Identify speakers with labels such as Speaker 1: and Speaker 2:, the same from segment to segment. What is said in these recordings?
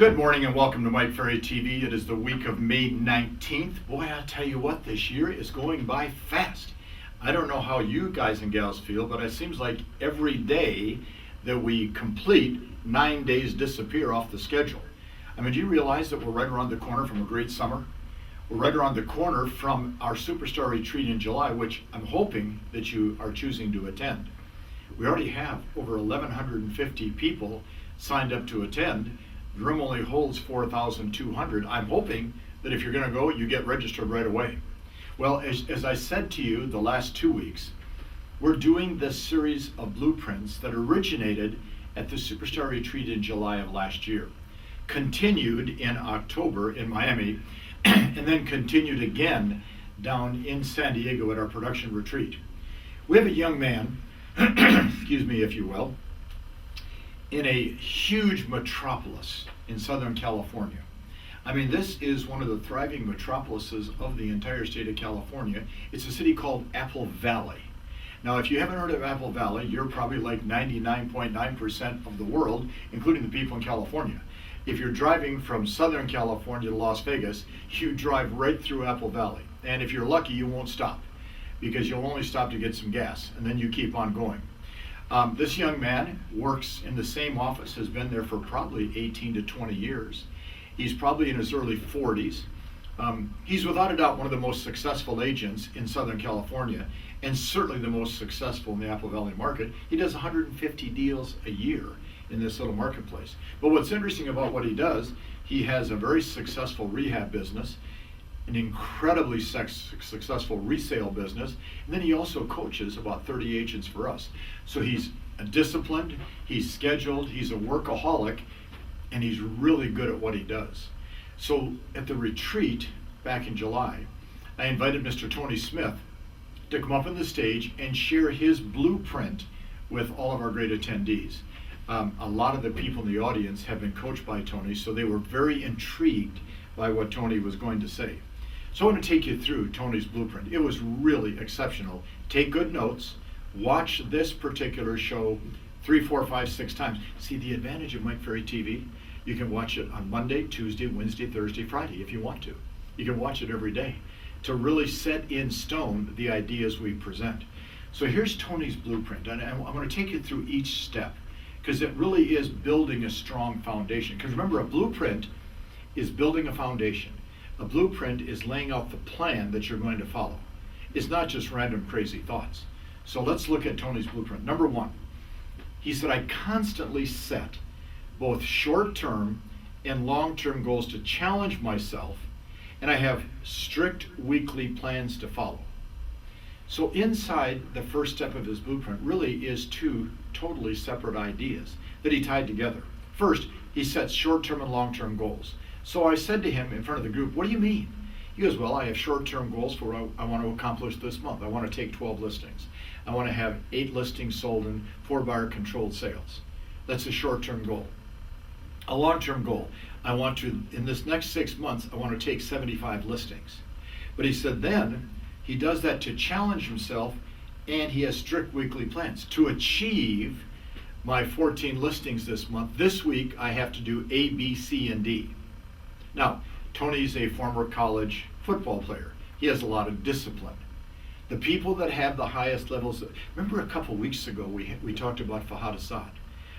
Speaker 1: Good morning and welcome to Mike Ferry TV. It is the week of May 19th. Boy, I'll tell you what, this year is going by fast. I don't know how you guys and gals feel, but it seems like every day that we complete, 9 days disappear off the schedule. I mean, do you realize that we're right around the corner from a great summer? We're right around the corner from our Superstar Retreat in July, which I'm hoping that you are choosing to attend. We already have over 1,150 people signed up to attend. The room only holds 4,200. I'm hoping that if you're going to go, you get registered right away. Well, as I said to you the last 2 weeks, we're doing this series of blueprints that originated at the Superstar Retreat in July of last year, continued in October in Miami, and then continued again down in San Diego at our production retreat. We have a young man, excuse me if you will, in a huge metropolis in Southern California. I mean, this is one of the thriving metropolises of the entire state of California. It's a city called Apple Valley. Now, if you haven't heard of Apple Valley, you're probably like 99.9% of the world, including the people in California. If you're driving from Southern California to Las Vegas, you drive right through Apple Valley. And if you're lucky, you won't stop, because you'll only stop to get some gas, and then you keep on going. This young man works in the same office, has been there for probably 18 to 20 years. He's probably in his early 40s. He's without a doubt one of the most successful agents in Southern California, and certainly the most successful in the Apple Valley market. He does 150 deals a year in this little marketplace. But what's interesting about what he does, he has a very successful rehab business, an incredibly successful resale business, and then he also coaches about 30 agents for us. So he's disciplined, he's scheduled, he's a workaholic, and he's really good at what he does. So at the retreat back in July, I invited Mr. Tony Smith to come up on the stage and share his blueprint with all of our great attendees. A lot of the people in the audience have been coached by Tony, so they were very intrigued by what Tony was going to say. So I want to take you through Tony's blueprint. It was really exceptional. Take good notes. Watch this particular show 3, 4, 5, 6 times. See, the advantage of Mike Ferry TV, you can watch it on Monday, Tuesday, Wednesday, Thursday, Friday if you want to. You can watch it every day to really set in stone the ideas we present. So here's Tony's blueprint, and I'm going to take you through each step, because it really is building a strong foundation. Because remember, a blueprint is building a foundation. A blueprint is laying out the plan that you're going to follow. It's not just random crazy thoughts. So let's look at Tony's blueprint. Number one, he said, I constantly set both short-term and long-term goals to challenge myself, and I have strict weekly plans to follow. So inside the first step of his blueprint really is two totally separate ideas that he tied together. First, he sets short-term and long-term goals. So I said to him in front of the group, what do you mean? He goes, well, I have short-term goals for what I want to accomplish this month. I want to take 12 listings. I want to have 8 listings sold in 4-buyer controlled sales. That's a short-term goal. A long-term goal, I want to, in this next 6 months, I want to take 75 listings. But he said then, he does that to challenge himself, and he has strict weekly plans. To achieve my 14 listings this month, this week I have to do A, B, C, and D. Now, Tony's a former college football player. He has a lot of discipline. The people that have the highest levels, remember a couple weeks ago we talked about Fahad Assad.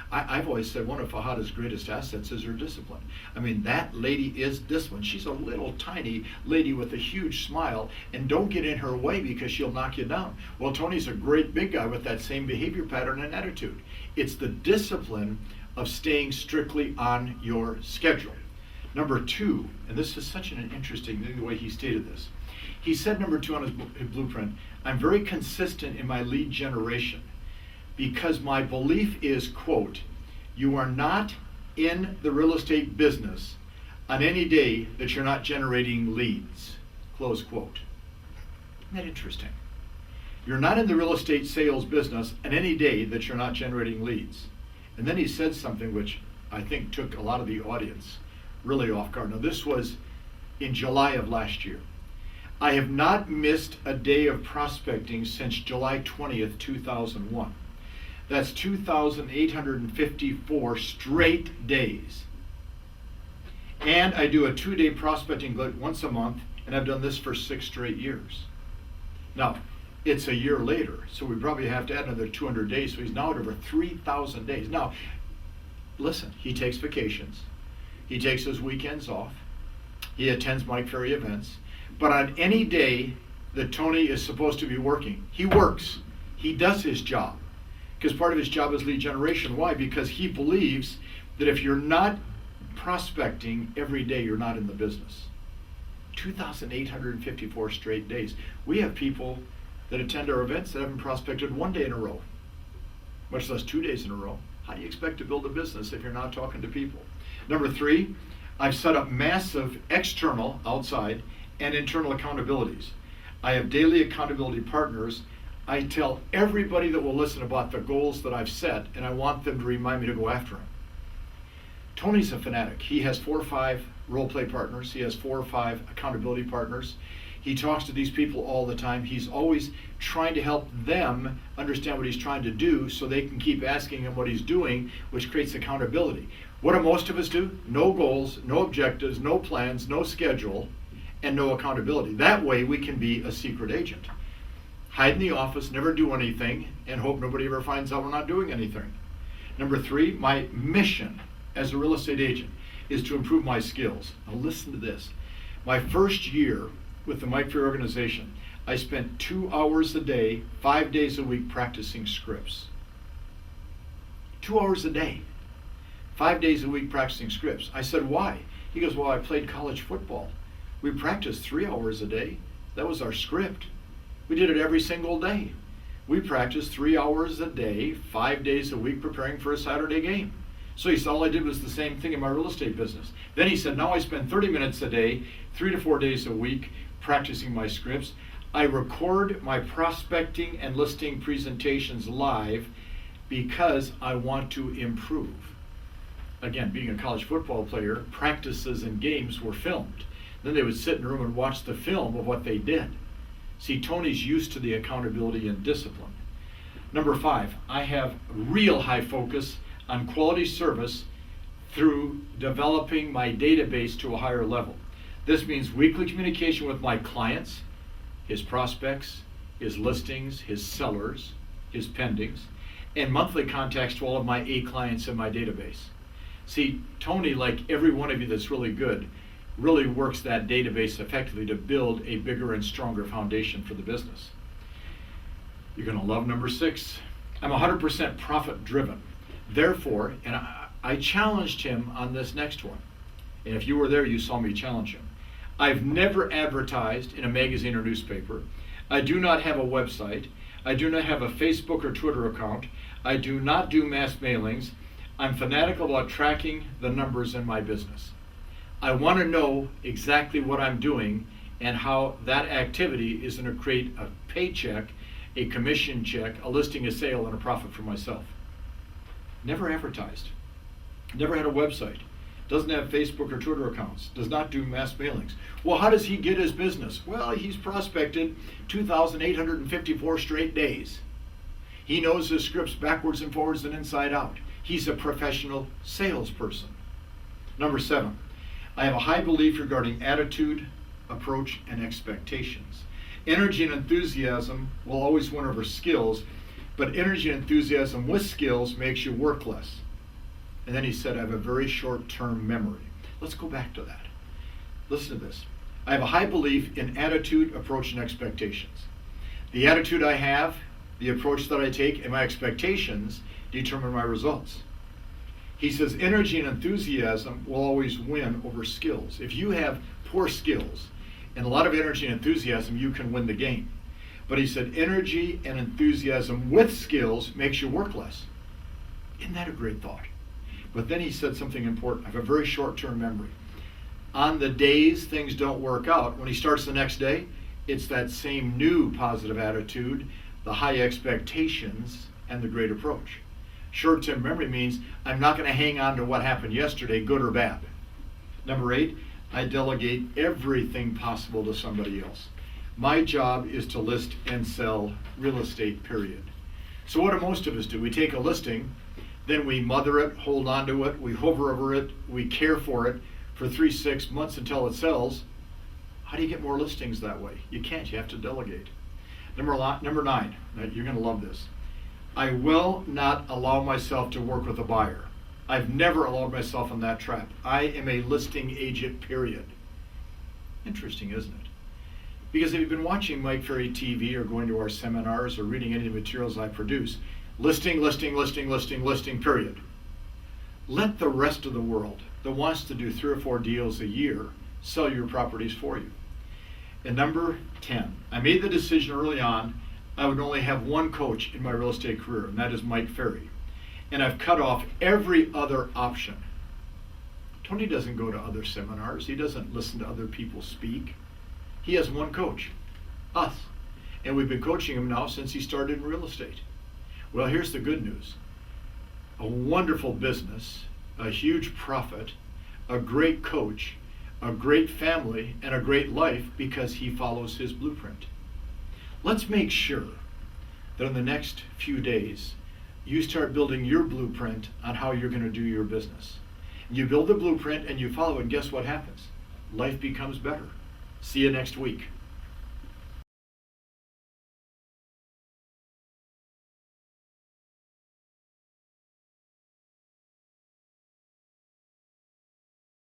Speaker 1: I've always said one of Fahad's greatest assets is her discipline. I mean, that lady is disciplined. She's a little tiny lady with a huge smile, and don't get in her way because she'll knock you down. Well, Tony's a great big guy with that same behavior pattern and attitude. It's the discipline of staying strictly on your schedule. Number two, and this is such an interesting thing, the way he stated this. He said number two on his blueprint, I'm very consistent in my lead generation because my belief is, quote, you are not in the real estate business on any day that you're not generating leads, close quote. Isn't that interesting? You're not in the real estate sales business on any day that you're not generating leads. And then he said something which I think took a lot of the audience really off guard. Now, this was in July of last year. I have not missed a day of prospecting since July 20th, 2001. That's 2,854 straight days. And I do a 2-day prospecting once a month, and I've done this for 6 straight years. Now, it's a year later, so we probably have to add another 200 days, so he's now at over 3,000 days. Now, listen, he takes vacations. He takes his weekends off. He attends Mike Ferry events. But on any day that Tony is supposed to be working, he works. He does his job. Because part of his job is lead generation. Why? Because he believes that if you're not prospecting every day, you're not in the business. 2,854 straight days. We have people that attend our events that haven't prospected 1 day in a row, much less 2 days in a row. How do you expect to build a business if you're not talking to people? Number 3, I've set up massive external, outside, and internal accountabilities. I have daily accountability partners. I tell everybody that will listen about the goals that I've set, and I want them to remind me to go after them. Tony's a fanatic. He has 4 or 5 role play partners. He has 4 or 5 accountability partners. He talks to these people all the time. He's always trying to help them understand what he's trying to do so they can keep asking him what he's doing, which creates accountability. What do most of us do? No goals, no objectives, no plans, no schedule, and no accountability. That way we can be a secret agent. Hide in the office, never do anything, and hope nobody ever finds out we're not doing anything. Number 3, my mission as a real estate agent is to improve my skills. Now listen to this. My first year with the Mike Ferry Organization, I spent 2 hours a day, 5 days a week practicing scripts. 2 hours a day, 5 days a week practicing scripts. I said, why? He goes, well, I played college football. We practiced 3 hours a day. That was our script. We did it every single day. We practiced 3 hours a day, 5 days a week preparing for a Saturday game. So he said, all I did was the same thing in my real estate business. Then he said, now I spend 30 minutes a day, 3 to 4 days a week, practicing my scripts. I record my prospecting and listing presentations live because I want to improve. Again, being a college football player, practices and games were filmed. Then they would sit in a room and watch the film of what they did. See, Tony's used to the accountability and discipline. Number 5, I have real high focus on quality service through developing my database to a higher level. This means weekly communication with my clients, his prospects, his listings, his sellers, his pendings, and monthly contacts to all of my A clients in my database. See, Tony, like every one of you that's really good, really works that database effectively to build a bigger and stronger foundation for the business. You're going to love number 6. I'm 100% profit driven. Therefore, and I challenged him on this next one. And if you were there, you saw me challenge him. I've never advertised in a magazine or newspaper. I do not have a website. I do not have a Facebook or Twitter account. I do not do mass mailings. I'm fanatical about tracking the numbers in my business. I want to know exactly what I'm doing and how that activity is going to create a paycheck, a commission check, a listing, a sale, and a profit for myself. Never advertised. Never had a website. Doesn't have Facebook or Twitter accounts. Does not do mass mailings. Well, how does he get his business? Well, he's prospected 2,854 straight days. He knows his scripts backwards and forwards and inside out. He's a professional salesperson. Number 7, I have a high belief regarding attitude, approach, and expectations. Energy and enthusiasm will always win over skills, but energy and enthusiasm with skills makes you work less. And then he said, I have a very short-term memory. Let's go back to that. Listen to this. I have a high belief in attitude, approach, and expectations. The attitude I have, the approach that I take, and my expectations determine my results. He says energy and enthusiasm will always win over skills. If you have poor skills and a lot of energy and enthusiasm, you can win the game. But he said energy and enthusiasm with skills makes you work less. Isn't that a great thought? But then he said something important. I have a very short-term memory. On the days things don't work out, when he starts the next day, it's that same new positive attitude, the high expectations, and the great approach. Short-term memory means I'm not going to hang on to what happened yesterday, good or bad. Number 8, I delegate everything possible to somebody else. My job is to list and sell real estate, period. So what do most of us do? We take a listing, then we mother it, hold on to it, we hover over it, we care for it for 3-6 months until it sells. How do you get more listings that way? You can't. You have to delegate. Number 9, you're going to love this. I will not allow myself to work with a buyer. I've never allowed myself in that trap. I am a listing agent, period. Interesting, isn't it? Because if you've been watching Mike Ferry TV or going to our seminars or reading any of the materials I produce, listing, listing, listing, listing, listing, period. Let the rest of the world that wants to do 3 or 4 deals a year sell your properties for you. And number 10, I made the decision early on I would only have one coach in my real estate career, and that is Mike Ferry. And I've cut off every other option. Tony doesn't go to other seminars. He doesn't listen to other people speak. He has one coach, us. And we've been coaching him now since he started in real estate. Well, here's the good news. A wonderful business, a huge profit, a great coach, a great family, and a great life because he follows his blueprint. Let's make sure that in the next few days, you start building your blueprint on how you're going to do your business. You build the blueprint and you follow it, and guess what happens? Life becomes better. See you next week.